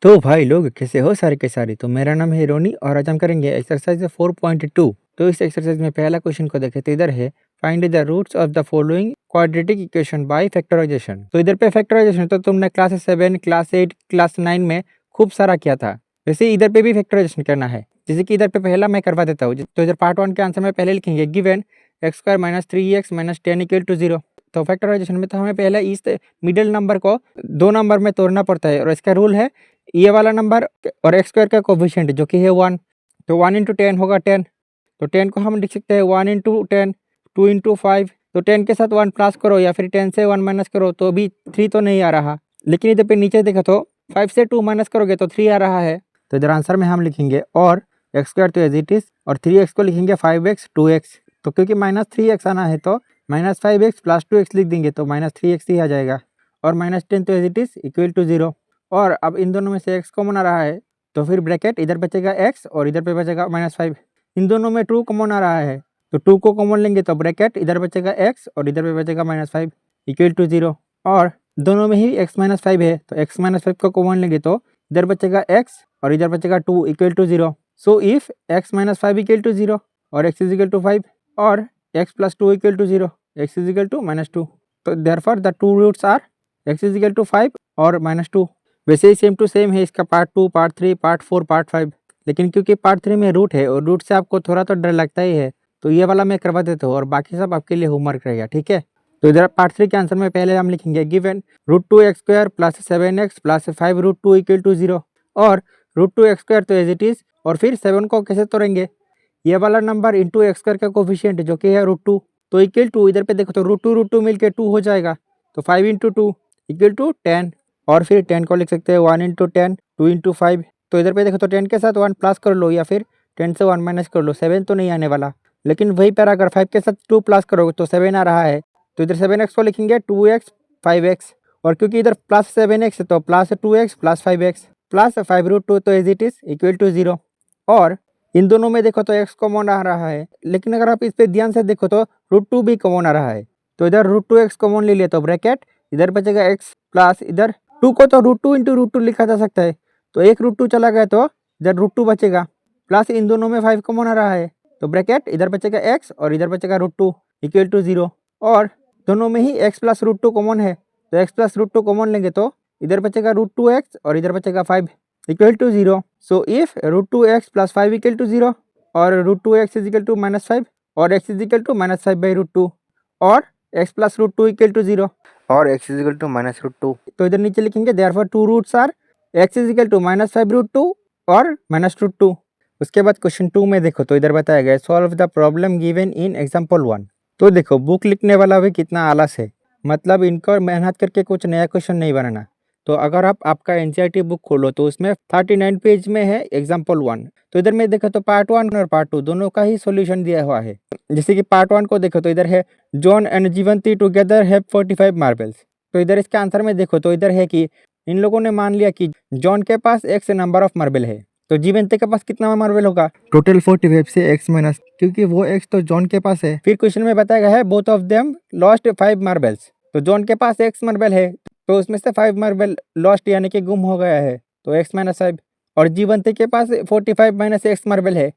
तो भाई लोग कैसे हो सारे के सारे। तो मेरा नाम है रोनी और आज हम करेंगे एक्सरसाइज 4.2। तो इस एक्सरसाइज में पहला क्वेश्चन को देखे तो इधर है find the roots of the following quadratic equation by factorisation. तो इधर पे फैक्टराइजेशन तो तुमने क्लास 7 क्लास 8 क्लास 9 में खूब सारा किया था। वैसे इधर पे भी फैक्टराइजेशन करना है। जैसे कि इधर पे पहला मैं करवा देता हूँ। तो इधर पार्ट 1 के आंसर में पहले लिखेंगे given X square minus 3x minus 10 equal to 0। तो फैक्टराइजेशन में तो हमें पहले इस मिडिल नंबर को दो नंबर में तोड़ना पड़ता है और इसका रूल है ये वाला नंबर और एक्स स्क्वायर का कोफिशिएंट जो कि है 1। तो 1 इंटू 10 होगा 10। तो 10 को हम लिख सकते हैं 1 इंटू 10 2 इंटू 5। तो 10 के साथ 1 प्लस करो या फिर 10 से 1 माइनस करो तो भी 3 तो नहीं आ रहा। लेकिन इधर पे नीचे देखो तो 5 से 2 माइनस करोगे तो 3 आ रहा है। तो इधर आंसर में हम लिखेंगे और एक्स स्क्वायर तो एज इट इज और 3x को लिखेंगे 5x 2x। तो क्योंकि माइनस 3x आना है तो माइनस 5x प्लस 2x लिख देंगे तो माइनस 3x ही आ जाएगा। और माइनस 10 तो as it is equal to 0। और अब इन दोनों में से x कॉमन आ रहा है तो फिर ब्रैकेट इधर बचेगा x और इधर पे बचेगा -5। इन दोनों में 2 कॉमन आ रहा है तो 2 को कॉमन लेंगे तो ब्रैकेट इधर बचेगा x और इधर पे बचेगा -5 इक्वल टू 0। और दोनों में ही x -5 है तो x -5 को कॉमन लेंगे तो इधर बचेगा x और इधर बचेगा 2 equal to 0। So if x -5 equal to 0 और x इज इक्वल टू 5 और x plus 2 equal to 0 x is equal to -2। तो therefore the two roots are x is equal to 5 और -2। वैसे ही सेम टू सेम है इसका part 2 part 3 part 4 part 5। लेकिन क्योंकि part 3 में रूट है और रूट से आपको थोड़ा तो डर लगता ही है तो ये वाला मैं करवा देता हूँ और बाकी सब आपके लिए होमवर्क रहेगा, ठीक है। तो इधर पार्ट 3 के आंसर में पहले हम लिखेंगे given √2x square plus 7x plus 5√2 equal to 0। और √2x स्क्वायर तो एज इट इज और फिर 7 को कैसे तोड़ेंगे ये वाला नंबर इंटू एक्स स्क्वायर का कोफिशिएंट जो कि है √2 तो इक्वल टू इधर पे देखो तो √2 मिलकर 2 हो जाएगा। तो 5 इंटू 2 इक्वल टू 10 और फिर 10 को लिख सकते हैं 1 इंटू 10 2 इंटू 5। तो इधर पे देखो तो 10 के साथ 1 प्लस कर लो या फिर 10 से 1 माइनस कर लो 7 तो नहीं आने वाला। लेकिन वही पर अगर 5 के साथ 2 प्लस करोगे तो 7 आ रहा है। तो इधर 7x को लिखेंगे 2x 5x और क्योंकि इधर प्लस 7x है तो plus 2x plus 5x plus 5√2 तो as it is equal to 0। और इन दोनों में देखो तो x कॉमन आ रहा है लेकिन अगर आप इस पे ध्यान से देखो तो √2 भी कॉमन आ रहा है। तो इधर √2x कॉमन ले लिया तो ब्रैकेट इधर बचेगा x प्लस इधर 2 को तो √2 इंटू √2 लिखा जा सकता है तो एक √2 चला गया तो इधर √2 बचेगा प्लस इन दोनों में 5 कॉमन आ रहा है तो ब्रैकेट इधर बचेगा x और इधर बचेगा √2 इक्वल टू 0। और दोनों में ही x प्लस √2 कॉमन है तो x प्लस √2 कॉमन लेंगे तो इधर बचेगा √2x और इधर बचेगा 5 equal to 0। So if √2x plus 5 equal to 0 और √2x इज इक्वल टू -5 और x इज इक्वल टू -5/√2 और x प्लस √2 इक्वल टू 0 और x इज इक्वल टू -√2। तो इधर नीचे लिखेंगे therefore two roots are x is equal to -5/√2 और -√2। उसके बाद क्वेश्चन 2 में देखो तो इधर बताया गया solve the problem given in example 1। तो देखो बुक लिखने वाला भी कितना आलस है, मतलब इनको मेहनत करके कुछ नया क्वेश्चन नहीं बनाना। तो अगर आप आपका एनसीईआरटी बुक खोलो तो उसमें 39 पेज में है एग्जाम्पल 1। तो इधर में देखो तो पार्ट 1 और पार्ट 2 दोनों का ही सॉल्यूशन दिया हुआ है। जैसे कि पार्ट 1 को देखो तो इधर है John and Jeevanti together have 45 marbles. तो इधर इसके आंसर में देखो तो इधर है कि इन लोगों ने मान लिया कि जॉन के पास एक्स नंबर ऑफ मार्बल है तो जीवंती के पास कितना मार्बल होगा टोटल 45 से एक्स माइनस क्योंकि वो एक्स तो जॉन के पास है। फिर क्वेश्चन में बताया गया है both of them lost 5 marbles. तो जॉन के पास एक्स मार्बल है तो उसमें से 5 मार्बल लॉस्ट यानी कि गुम हो गया है तो x माइनस 5। और जीवंती के पास 45 माइनस एक्स मार्बल है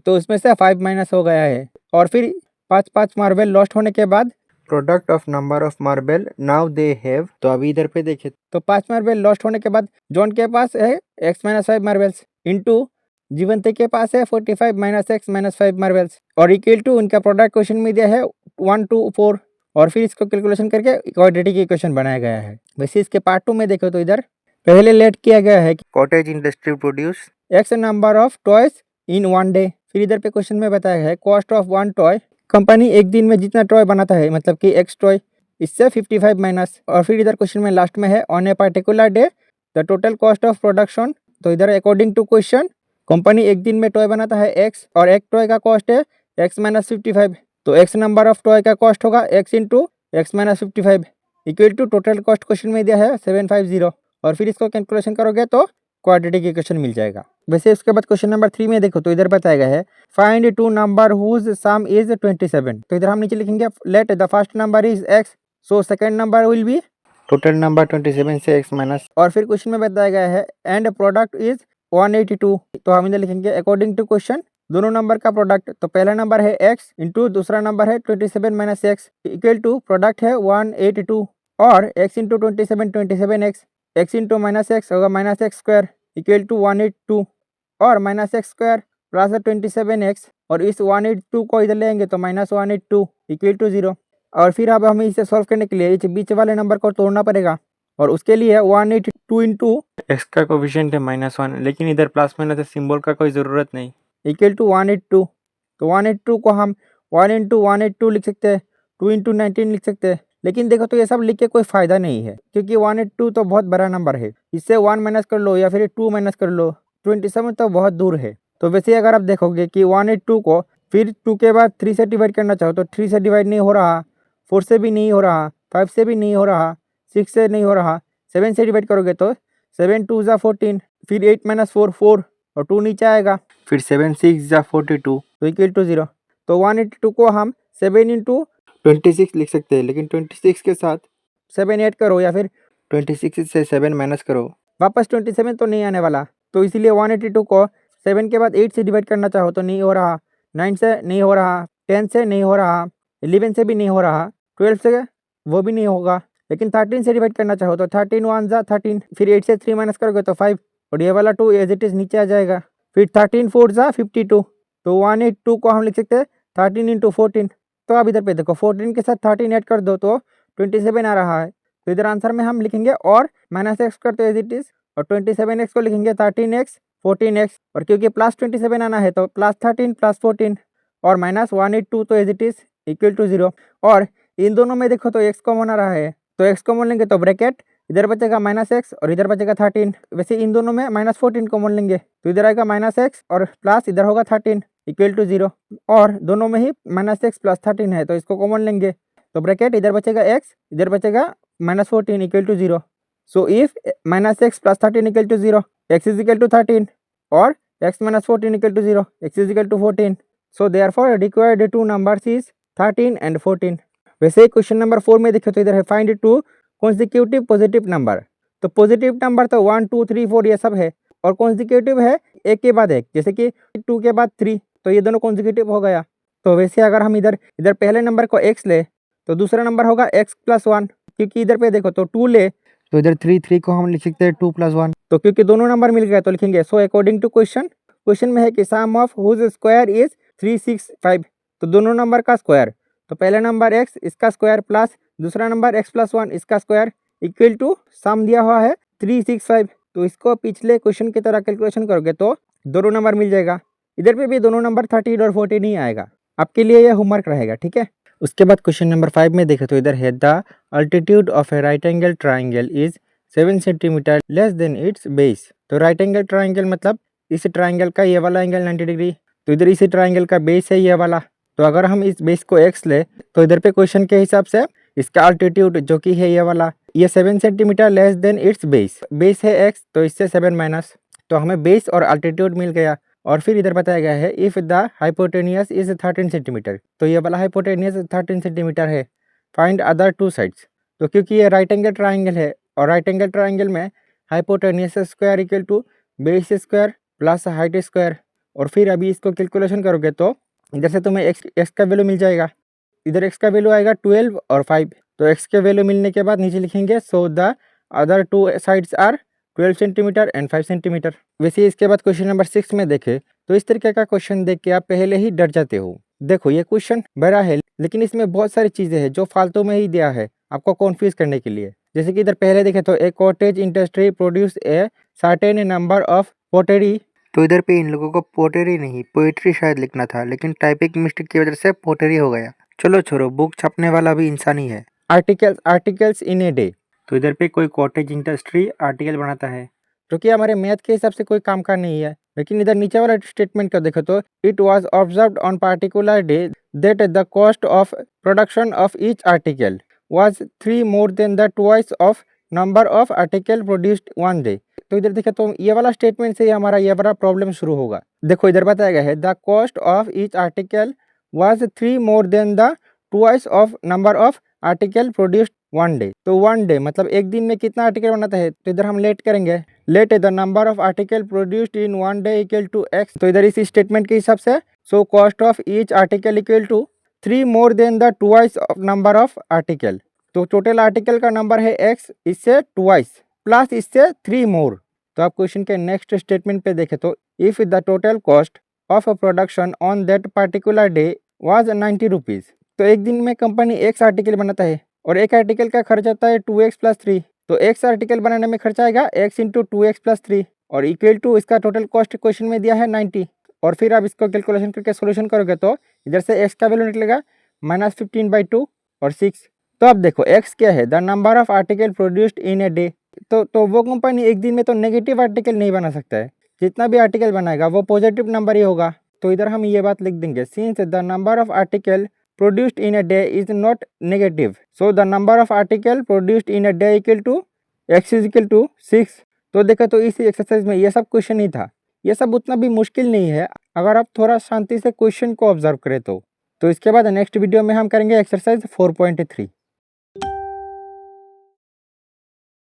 तो उसमें से 5 माइनस हो गया है। और फिर 5 मार्बल लॉस्ट होने के बाद product of number of marble now they have. तो अभी इधर पे देखे तो 5 मार्बल लॉस्ट होने के बाद जॉन के पास है x माइनस 5 मार्बल्स इंटू जीवंती के पास है 45 माइनस एक्स माइनस 5 मार्बल्स और इक्वल टू उनका प्रोडक्ट क्वेश्चन में दिया है 1 2 4 और फिर इसको कैलकुलेशन करके क्वाड्रेटिक इक्वेशन बनाया गया है। वैसे इसके पार्ट 2 में देखो तो इधर पहले लेट किया गया है कि cottage industry produce x number of toys in 1 day. फिर इधर पे क्वेश्चन में बताया है कॉस्ट ऑफ 1 टॉय कंपनी एक दिन में जितना टॉय बनाता है मतलब कि एक्स टॉय इससे 55 माइनस। और फिर इधर क्वेश्चन में लास्ट में है on a particular day the total cost of production. तो इधर अकॉर्डिंग टू क्वेश्चन कंपनी एक दिन में टॉय बनाता है एक्स और एक टॉय का कॉस्ट है एक्स माइनस 55 तो एक्स नंबर ऑफ टॉय का कॉस्ट होगा X into X minus 55 equal to total cost question में दिया है 750 और फिर इसको कैलकुलेशन करोगे तो क्वाड्रेटिक इक्वेशन मिल जाएगा। वैसे इसके बाद क्वेश्चन नंबर 3 में देखो तो इधर बताया गया है find two number whose sum is 27। तो इधर हम नीचे लिखेंगे let the first number is X so second number will be total number 27 से x माइनस, और फिर क्वेश्चन में बताया गया है एंड प्रोडक्ट इज 182। तो हम इधर लिखेंगे अकॉर्डिंग टू क्वेश्चन दोनों नंबर का प्रोडक्ट, तो पहला नंबर है x इंटू दूसरा नंबर है 27 minus X equal to product है 182, और x into 27 x into minus X होगा minus X square equal to 182, और minus X square plus 27x, और इस 182 को इधर लेंगे तो माइनस 182 इक्वल टू 0। और फिर अब हमें इसे सॉल्व करने के लिए इस बीच वाले नंबर को तोड़ना पड़ेगा, और उसके लिए 182 इंटू एक्स का कोफिशिएंट है -1, लेकिन इधर प्लस माइनस सिंबल का कोई ज़रूरत नहीं, इक्वल टू 182। तो 182 को हम 1 इंटू 182 लिख सकते हैं, 2 इंटू 19 लिख सकते हैं, लेकिन देखो तो ये सब लिख के कोई फ़ायदा नहीं है, क्योंकि 182 तो बहुत बड़ा नंबर है, इससे 1 माइनस कर लो या फिर 2 माइनस कर लो, 27 तो बहुत दूर है। तो वैसे अगर आप देखोगे कि 182 को फिर 2 के बाद 3 से डिवाइड करना चाहो तो 3 से डिवाइड नहीं हो रहा, 4 से भी नहीं हो रहा, 5 से भी नहीं हो रहा, 6 से नहीं हो रहा, 7 से डिवाइड करोगे तो 7 2 ज़ा 14, फिर 8 माइनस 4 4 और 2 नीचे आएगा, फिर 7 6 ज़ा 42 तो इक्वल टू 0। तो 182 को हम 7 इंटू 26 लिख सकते हैं, लेकिन 26 के साथ 7 ऐड करो या फिर 26 से 7 माइनस करो, वापस 27 तो नहीं आने वाला, तो इसीलिए 182 को 7 के बाद 8 से डिवाइड करना चाहो तो नहीं हो रहा, 9 से नहीं हो रहा, 10 से नहीं हो रहा, 11 से भी नहीं हो रहा, 12 से वो भी नहीं होगा, लेकिन 13 से डिवाइड करना चाहो तो 13 1 ज़ा 13, फिर 8 से 3 माइनस करोगे तो 5, और ये वाला 2 एज इट इज़ नीचे आ जाएगा, फिर 13 4 ज़ा 52। तो 182 को हम लिख सकते हैं 13 इंटू 14। तो अब इधर पे देखो 14 के साथ 13 ऐड कर दो तो 27 आ रहा है, तो इधर आंसर में हम लिखेंगे और माइनस एक्स करते एज इट इज़, और 27x को लिखेंगे 13x 14x, और क्योंकि प्लस 27 आना है तो प्लस 13 प्लस 14 और माइनस 182 तो as it is equal to 0। और इन दोनों में देखो तो x कॉमन आ रहा है, तो x कॉमन लेंगे तो ब्रैकेट इधर बचेगा -x और इधर बचेगा 13, वैसे इन दोनों में -14 कॉमन लेंगे तो इधर आएगा -x और प्लस इधर होगा 13 इक्वल टू 0, और दोनों में ही -x प्लस 13 है तो इसको कॉमन लेंगे तो ब्रैकेट इधर बचेगा x, इधर बचेगा -14 equal to 0। So if -x plus 13 equal to 0, x is equal to 13 और x minus 14 equal to 0, x is equal to 14. So therefore required two numbers is 13 and 14. वैसे ही क्वेश्चन नंबर 4 में देखे तो इधर है find to consecutive positive number, तो positive number तो 1 2 3 4 ये सब है, और कॉन्सिक्यूटिव है एक के बाद एक, जैसे कि 2 के बाद 3, तो ये दोनों कॉन्सिक्यूटिव हो गया। तो वैसे अगर हम इधर पहले नंबर को x ले तो दूसरा नंबर होगा x प्लस 1, क्योंकि इधर पे देखो तो 2 ले तो इधर 3 को हम लिख सकते हैं 2 प्लस 1, तो क्योंकि दोनों नंबर मिल गए तो लिखेंगे सो अकॉर्डिंग टू क्वेश्चन में है कि सम ऑफ हुज स्क्वायर इज 365, तो दोनों नंबर का स्क्वायर, तो पहला नंबर x इसका स्क्वायर प्लस दूसरा नंबर x प्लस 1 इसका स्क्वायर इक्वल टू सम दिया हुआ है 365, तो इसको पिछले क्वेश्चन की तरह कैलकुलेशन करोगे तो दोनों नंबर मिल जाएगा, इधर पे भी दोनों नंबर 13 और 14 ही आएगा, आपके लिए यह होमवर्क रहेगा, ठीक है। उसके बाद क्वेश्चन नंबर 5 में देखें तो इधर है the altitude of A right angle triangle is 7 centimetre less than it's base, तो राइट एंगल ट्राइंगल मतलब इस ट्राइंगल का ये वाला एंगल 90 डिग्री, तो इधर इस ट्राइंगल का बेस है ये वाला, तो अगर हम इस बेस को x ले तो इधर पे क्वेश्चन के हिसाब से इसका अल्टीट्यूड जो कि है ये वाला, ये 7 centimetre less than it's base है x, तो इससे 7 माइनस, तो हमें बेस और अल्टीट्यूड मिल गया। और फिर इधर बताया गया है if the hypotenuse is 13 centimetre, तो ये वाला हाइपोटेनियस 13 सेंटीमीटर है, फाइंड अदर टू साइड्स, तो क्योंकि ये राइट एंगल ट्राइंगल है और राइट एंगल ट्राइंगल में hypotenuse square equal to base square plus height square, और फिर अभी इसको कैलकुलेशन करोगे तो इधर से तुम्हें एक्स का वैल्यू मिल जाएगा, इधर एक्स का वैल्यू आएगा 12 और 5, तो एक्स के वैल्यू मिलने के बाद नीचे लिखेंगे so the other two sides are 12 centimetre and 5 centimetre. वैसे इसके बाद क्वेश्चन नंबर 6 में देखें तो इस तरीके का क्वेश्चन देख के आप पहले ही डर जाते हो। देखो ये क्वेश्चन बड़ा है लेकिन इसमें बहुत सारी चीज़ें हैं जो फालतू में ही दिया है आपको कन्फ्यूज करने के लिए। जैसे कि इधर पहले देखे तो a cottage industry produce a certain number of pottery, तो इधर पे इन लोगों को पोटेरी नहीं पोएट्री शायद लिखना था, लेकिन टाइपिंग मिस्टेक की वजह से पोटेरी हो गया। चलो छोड़ो, बुक छपने वाला भी इंसान ही है। आर्टिकल्स इन ए डे, तो इधर पे कोई कॉटेज इंडस्ट्री आर्टिकल बनाता है जो कि हमारे मैथ के हिसाब से कोई काम का नहीं है, लेकिन इधर नीचे वाला स्टेटमेंट का देखो तो it was observed on particular day that the cost of production of each article was 3 more than the twice of number of article produced one day. तो इधर देखे तो ये वाला स्टेटमेंट से ही हमारा ये वाला प्रॉब्लम शुरू होगा। देखो इधर बताया गया है the cost of each article was 3 more than the twice of number of article produced one day. तो वन डे मतलब एक दिन में कितना आर्टिकल बनाता है, तो इधर हम लेट करेंगे, let the number of article produced in one day equal to x. तो इधर इस स्टेटमेंट के हिसाब से so cost of each article equal to 3 more than the twice of number of article. तो टोटल आर्टिकल का number है x, इससे ट्वाइस प्लस इससे 3 मोर। तो आप क्वेश्चन के नेक्स्ट स्टेटमेंट पे देखें तो if the total cost of a production on that particular day was 90 rupees. तो एक दिन में कंपनी एक्स आर्टिकल बनाता है और एक आर्टिकल का खर्च आता है 2x + 3। तो एक्स आर्टिकल बनाने में खर्चा आएगा x × 2x + 3 और इक्वल टू इसका टोटल कॉस्ट क्वेश्चन में दिया है 90। और फिर आप इसको कैलकुलेशन करके सोल्यूशन करोगे तो इधर से x का वैल्यू निकलेगा -15/2 और 6। तो अब देखो x क्या है, the number of article produced in a day. तो वो कंपनी एक दिन में तो नेगेटिव आर्टिकल नहीं बना सकता है, जितना भी आर्टिकल बनाएगा वो पॉजिटिव नंबर ही होगा। तो इधर हम ये बात लिख देंगे, since the number of article produced in a day is not negative, so the number of article produced in a day equal to x is equal to 6। तो देखा तो इस एक्सरसाइज में ये सब क्वेश्चन ही था, ये सब उतना भी मुश्किल नहीं है अगर आप थोड़ा शांति से क्वेश्चन को ऑब्जर्व करें तो इसके बाद नेक्स्ट वीडियो में हम करेंगे एक्सरसाइज 4.3।